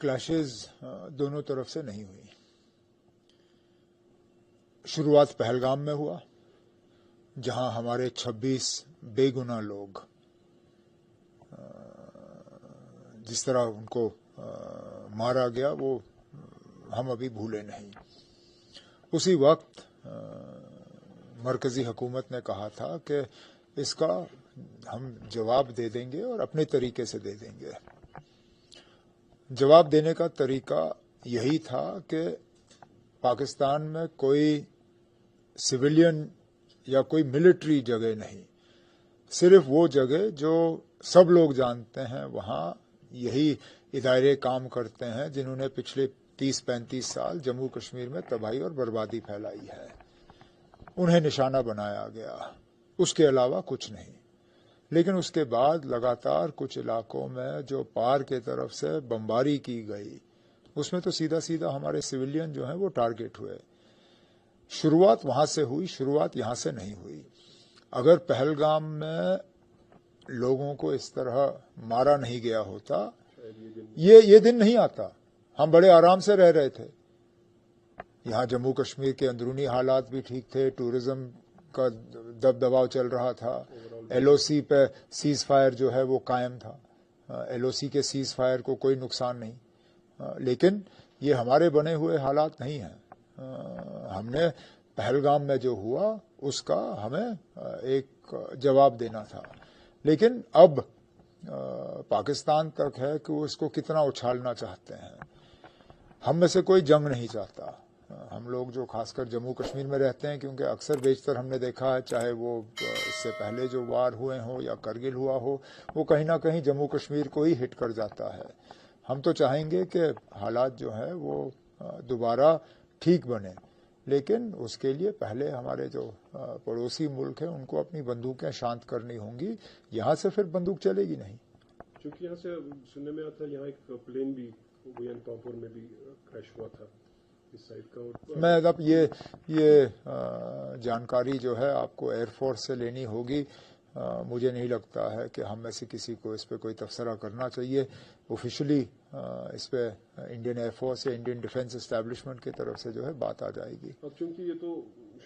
Clashes دونوں طرف سے نہیں ہوئی. شروعات پہلگام میں ہوا جہاں ہمارے 26 بے گناہ لوگ جس طرح ان کو مارا گیا وہ ہم ابھی بھولے نہیں. اسی وقت مرکزی حکومت نے کہا تھا کہ اس کا ہم جواب دے دیں گے اور اپنے طریقے سے دے دیں گے. جواب دینے کا طریقہ یہی تھا کہ پاکستان میں کوئی سویلین یا کوئی ملٹری جگہ نہیں، صرف وہ جگہ جو سب لوگ جانتے ہیں وہاں یہی ادارے کام کرتے ہیں جنہوں نے پچھلے 30-35 سال جموں کشمیر میں تباہی اور بربادی پھیلائی ہے، انہیں نشانہ بنایا گیا. اس کے علاوہ کچھ نہیں. لیکن اس کے بعد لگاتار کچھ علاقوں میں جو پار کے طرف سے بمباری کی گئی اس میں تو سیدھا سیدھا ہمارے سویلین جو ہیں وہ ٹارگٹ ہوئے. شروعات وہاں سے ہوئی، شروعات یہاں سے نہیں ہوئی. اگر پہلگام میں لوگوں کو اس طرح مارا نہیں گیا ہوتا یہ دن نہیں آتا. ہم بڑے آرام سے رہ رہے تھے. یہاں جموں کشمیر کے اندرونی حالات بھی ٹھیک تھے، ٹورزم کا دباؤ چل رہا تھا، ایل او سی پہ سیز فائر جو ہے وہ قائم تھا. ایل او سی کے سیز فائر کو کوئی نقصان نہیں. لیکن یہ ہمارے بنے ہوئے حالات نہیں ہیں. ہم نے پہلگام میں جو ہوا اس کا ہمیں ایک جواب دینا تھا. لیکن اب پاکستان تک ہے کہ وہ اس کو کتنا اچھالنا چاہتے ہیں. ہم میں سے کوئی جنگ نہیں چاہتا. ہم لوگ جو خاص کر جموں کشمیر میں رہتے ہیں، کیونکہ اکثر بیشتر ہم نے دیکھا ہے چاہے وہ اس سے پہلے جو وار ہوئے ہوں یا کرگل ہوا ہو، وہ کہیں نہ کہیں جموں کشمیر کو ہی ہٹ کر جاتا ہے. ہم تو چاہیں گے کہ حالات جو ہے وہ دوبارہ ٹھیک بنے، لیکن اس کے لیے پہلے ہمارے جو پڑوسی ملک ہیں ان کو اپنی بندوقیں شانت کرنی ہوں گی. یہاں سے پھر بندوق چلے گی نہیں. چونکہ یہاں سے سننے میں آتا ہے یہاں ایک پلین بھی پاپور میں بھی کریش ہوا تھا اس سائڈ کا. میں اب یہ جانکاری جو ہے آپ کو ایئر فورس سے لینی ہوگی. مجھے نہیں لگتا ہے کہ ہم میں سے کسی کو اس پہ کوئی تبصرہ کرنا چاہیے. آفیشلی اس پہ انڈین ایئر فورس یا انڈین ڈیفنس اسٹیبلشمنٹ کی طرف سے جو ہے بات آ جائے گی. اب چونکہ یہ تو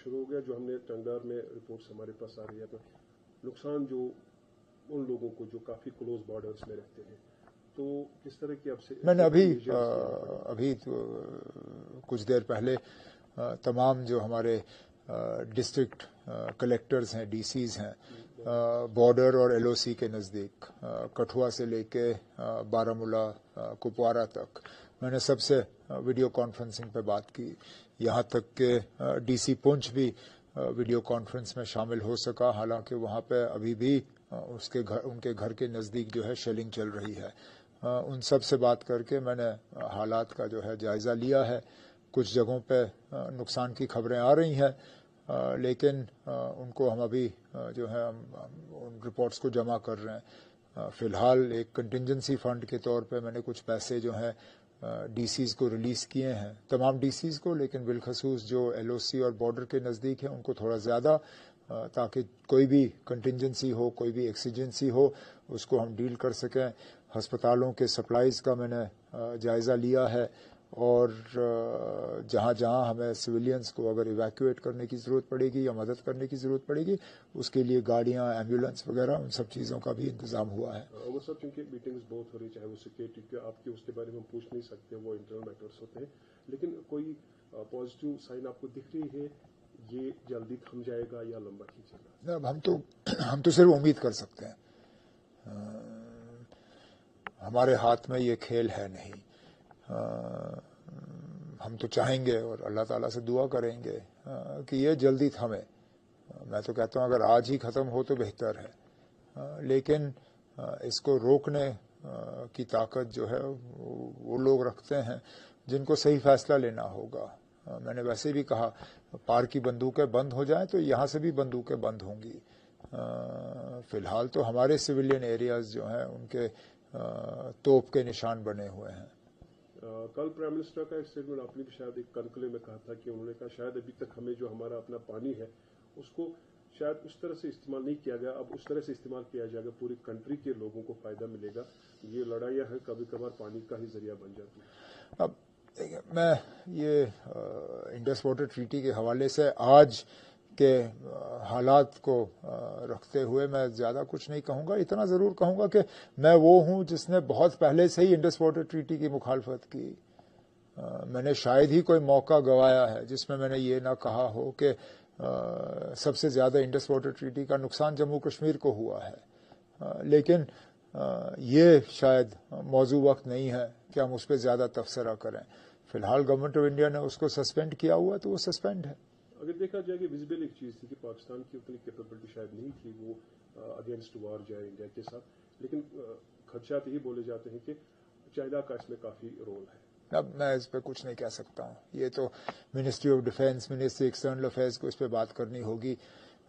شروع ہو گیا، جو ہم نے ٹنگار میں رپورٹس ہمارے پاس آ رہی ہے، نقصان جو ان لوگوں کو جو کافی کلوز بارڈرز میں رہتے ہیں، تو کس طرح کی اب سے میں نے ابھی کچھ دیر پہلے تمام جو ہمارے ڈسٹرکٹ کلیکٹرز ہیں، ڈی سیز ہیں بارڈر اور ایل او سی کے نزدیک، کٹھوا سے لے کے بارامولہ کپوارہ تک، میں نے سب سے ویڈیو کانفرنسنگ پہ بات کی. یہاں تک کہ ڈی سی پونچھ بھی ویڈیو کانفرنس میں شامل ہو سکا، حالانکہ وہاں پہ ابھی بھی ان کے گھر کے نزدیک جو ہے شیلنگ چل رہی ہے. ان سب سے بات کر کے میں نے حالات کا جو ہے جائزہ لیا ہے. کچھ جگہوں پہ نقصان کی خبریں آ رہی ہیں، لیکن ان کو ہم ابھی جو ہے ان رپورٹس کو جمع کر رہے ہیں. فی الحال ایک کنٹینجنسی فنڈ کے طور پہ میں نے کچھ پیسے جو ہیں ڈی سیز کو ریلیز کیے ہیں، تمام ڈی سیز کو، لیکن بالخصوص جو ایل او سی اور بارڈر کے نزدیک ہیں ان کو تھوڑا زیادہ، تاکہ کوئی بھی کنٹینجنسی ہو، کوئی بھی ایکسیجنسی ہو، اس کو ہم ڈیل کر سکیں. ہسپتالوں کے سپلائز کا میں نے جائزہ لیا ہے، اور جہاں جہاں ہمیں سویلینز کو اگر ایویکویٹ کرنے کی ضرورت پڑے گی یا مدد کرنے کی ضرورت پڑے گی، اس کے لیے گاڑیاں، ایمبولینس وغیرہ، ان سب چیزوں کا بھی انتظام ہوا ہے. عمر صاحب، چونکہ میٹنگز بہت ہو رہی، چاہے وہ سیکورٹی کے آپ کے اس کے بارے میں ہم پوچھ نہیں سکتے، وہ انٹرنل میٹرز ہوتے ہیں، لیکن کوئی پازیٹیو سائن آپ کو دکھ رہی ہے یہ جلدی تھم جائے گا یا لمبا کھینچے گا؟ ہم تو صرف امید کر سکتے ہیں. ہمارے ہاتھ میں یہ کھیل ہے نہیں. ہم تو چاہیں گے اور اللہ تعالیٰ سے دعا کریں گے کہ یہ جلدی تھمے. میں تو کہتا ہوں اگر آج ہی ختم ہو تو بہتر ہے، لیکن اس کو روکنے کی طاقت جو ہے وہ لوگ رکھتے ہیں جن کو صحیح فیصلہ لینا ہوگا. میں نے ویسے بھی کہا پار کی بندوقیں بند ہو جائیں تو یہاں سے بھی بندوقیں بند ہوں گی. فی الحال تو ہمارے سویلین ایریاز جو ہیں ان کے توپ کے نشان بنے ہوئے ہیں. کل پرائم منسٹر کا ایک اسٹیٹمنٹ آپ نے بھی شاید ایک کنکلیو میں کہا تھا کہ انہوں نے کہا شاید ابھی تک ہمیں جو ہمارا اپنا پانی ہے اس کو शायद उस तरह से इस्तेमाल नहीं किया गया, अब उस तरह से इस्तेमाल किया जाएगा, पूरी कंट्री के लोगों को फायदा मिलेगा। ये लड़ाइयाँ है कभी कभार पानी का ही जरिया बन जाती है। अब मैं ये इंडस वाटर ट्रीटी के हवाले से आज के हालात को रखते हुए मैं ज़्यादा कुछ नहीं कहूँगा। इतना ज़रूर कहूँगा कि मैं वो हूँ जिसने बहुत पहले से ही इंडस वाटर ट्रीटी की मुखालफत की। मैंने शायद ही कोई मौका गंवाया है जिसमें मैंने ये ना कहा हो कि सबसे ज़्यादा इंडस वाटर ट्रीटी का नुकसान जम्मू कश्मीर को हुआ है। लेकिन ये शायद मौजू वक्त नहीं है कि हम उस पर ज़्यादा तबसरा करें। फिलहाल गवर्नमेंट ऑफ इंडिया ने उसको सस्पेंड किया हुआ तो वो सस्पेंड है। अगर देखा जाए कि विजिबल एक चीज़ थी कि पाकिस्तान की उतनी कैपेबिलिटी शायद नहीं थी वो अगेंस्ट वार जाए इंडिया के साथ, लेकिन खदशात यही बोले जाते हैं कि चाइना का इसमें काफ़ी रोल है। अब मैं इस पर कुछ नहीं कह सकता हूँ। ये तो ministry of defence, ministry external affairs को इस पर बात करनी होगी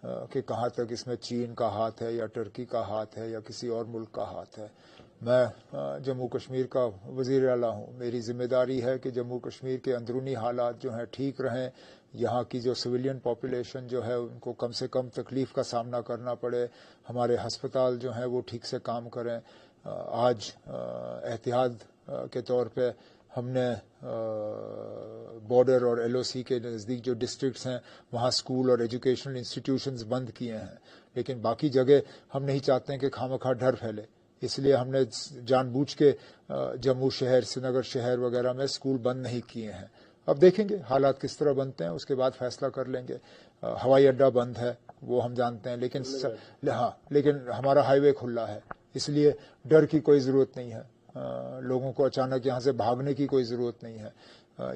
कि कहाँ तक इसमें चीन का हाथ है या टर्की का हाथ है या किसी और मुल्क का हाथ है। मैं जम्मू कश्मीर का वज़ीर आला हूँ। मेरी जिम्मेदारी है कि जम्मू कश्मीर के अंदरूनी हालात जो हैं ठीक रहें, यहाँ की जो सिविलियन पॉपुलेशन जो है उनको कम से कम तकलीफ़ का सामना करना पड़े, हमारे हस्पताल जो हैं वो ठीक से काम करें। आज एहतियात के तौर पे हमने बॉर्डर और एलओसी के नज़दीक जो डिस्ट्रिक्ट्स हैं वहाँ स्कूल और एजुकेशनल इंस्टीट्यूशंस बंद किए हैं, लेकिन बाकी जगह हम नहीं चाहते हैं कि खामखा डर फैले, इसलिए हमने जानबूझ के जम्मू शहर, श्रीनगर शहर वगैरह में स्कूल बंद नहीं किए हैं। अब देखेंगे हालात किस तरह बनते हैं, उसके बाद फैसला कर लेंगे। हवाई अड्डा बंद है वो हम जानते हैं, लेकिन हमारा हाईवे खुला है, इसलिए डर की कोई ज़रूरत नहीं है। लोगों को अचानक यहाँ से भागने की कोई ज़रूरत नहीं है।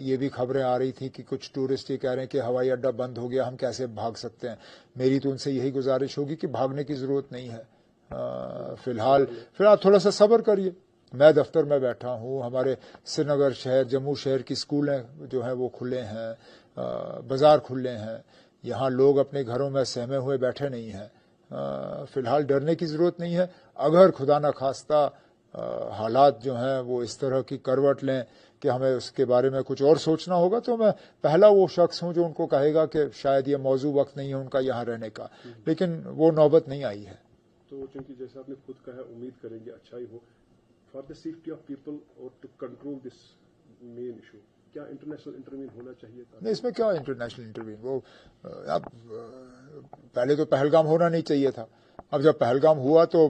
ये भी खबरें आ रही थी कि कुछ टूरिस्ट ये कह रहे हैं कि हवाई अड्डा बंद हो गया, हम कैसे भाग सकते हैं। मेरी तो उनसे यही गुजारिश होगी कि भागने की ज़रूरत नहीं है। फिलहाल थोड़ा सा सब्र करिए। मैं दफ्तर में बैठा हूँ, हमारे श्रीनगर शहर, जम्मू शहर की स्कूलें जो हैं वो खुले हैं, बाज़ार खुले हैं, यहाँ लोग अपने घरों में सहमे हुए बैठे नहीं हैं। फिलहाल डरने की ज़रूरत नहीं है। अगर खुदा न खास्ता हालात जो हैं वो इस तरह की करवट लें कि हमें उसके बारे में कुछ और सोचना होगा, तो मैं पहला वो शख्स हूँ जो उनको कहेगा कि शायद ये मौजू वक्त नहीं है उनका यहाँ रहने का, लेकिन वो नौबत नहीं आई है। तो चूंकि जैसा आपने खुद कहा, उम्मीद करेंगे अच्छा ही हो। For the safety of people और to control this main issue, क्या इंटरनेशनल इंटरवीन होना चाहिए था? नहीं, इसमें क्या इंटरनेशनल इंटरवीन, वो अब पहले तो पहलगाम होना नहीं चाहिए था। अब जब पहलगाम हुआ तो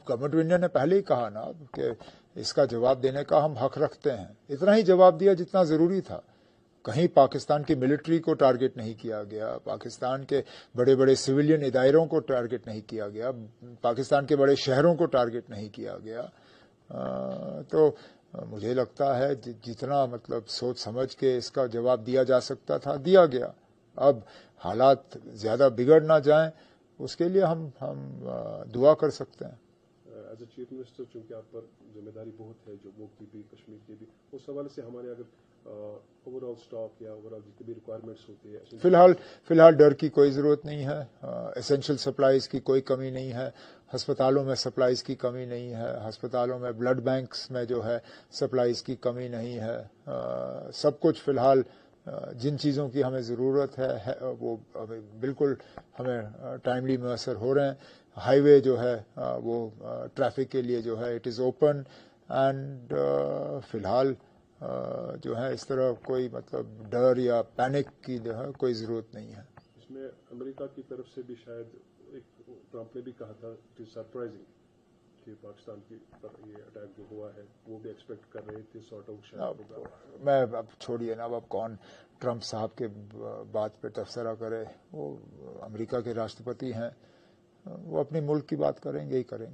गवर्नमेंट ऑफ इंडिया ने पहले ही कहा ना कि इसका जवाब देने का हम हक रखते हैं। इतना ही जवाब दिया जितना ज़रूरी था। कहीं पाकिस्तान की मिलिट्री को टारगेट नहीं किया गया, पाकिस्तान के बड़े बड़े सिविलियन इदारों को टारगेट नहीं किया गया, पाकिस्तान के बड़े शहरों को टारगेट नहीं किया गया। तो मुझे लगता है जितना मतलब सोच समझ के इसका जवाब दिया जा सकता था दिया गया। अब हालात ज़्यादा बिगड़ ना जाएं, उसके लिए हम दुआ कर सकते हैं। एज ए चीफ मिनिस्टर चूंकि आप पर जिम्मेदारी बहुत है, जम्मू की भी कश्मीर की भी, उस हवाले से हमारे अगर ओवरऑल स्टॉक या ओवरऑल जितनी भी रिक्वायरमेंट्स होती है, फिलहाल डर की कोई ज़रूरत नहीं है। एसेंशियल सप्लाईज़ की कोई कमी नहीं है, अस्पतालों में सप्लाईज़ की कमी नहीं है, अस्पतालों में ब्लड बैंक्स में जो है सप्लाईज़ की कमी नहीं है। सब कुछ फिलहाल जिन चीज़ों की हमें ज़रूरत है वो बिल्कुल हमें टाइमली मैसर हो रहे हैं। हाईवे जो है वो ट्रैफिक के लिए जो है इट इज़ ओपन एंड फिलहाल जो है इस तरह कोई मतलब डर या पैनिक की जो है कोई ज़रूरत नहीं है। इसमें अमेरिका की तरफ से भी शायद एक ट्रंप ने भी कहा था कि सरप्राइजिंग कि पाकिस्तान की पर ये अटैक जो हुआ है वो भी एक्सपेक्ट कर रहे थे, सॉर्ट आउट शायद होगा। मैं अब छोड़िए ना, अब कौन ट्रंप साहब के बात पे तबसरा करे। वो अमेरिका के राष्ट्रपति हैं, वो अपने मुल्क की बात करेंगे ही करेंगे।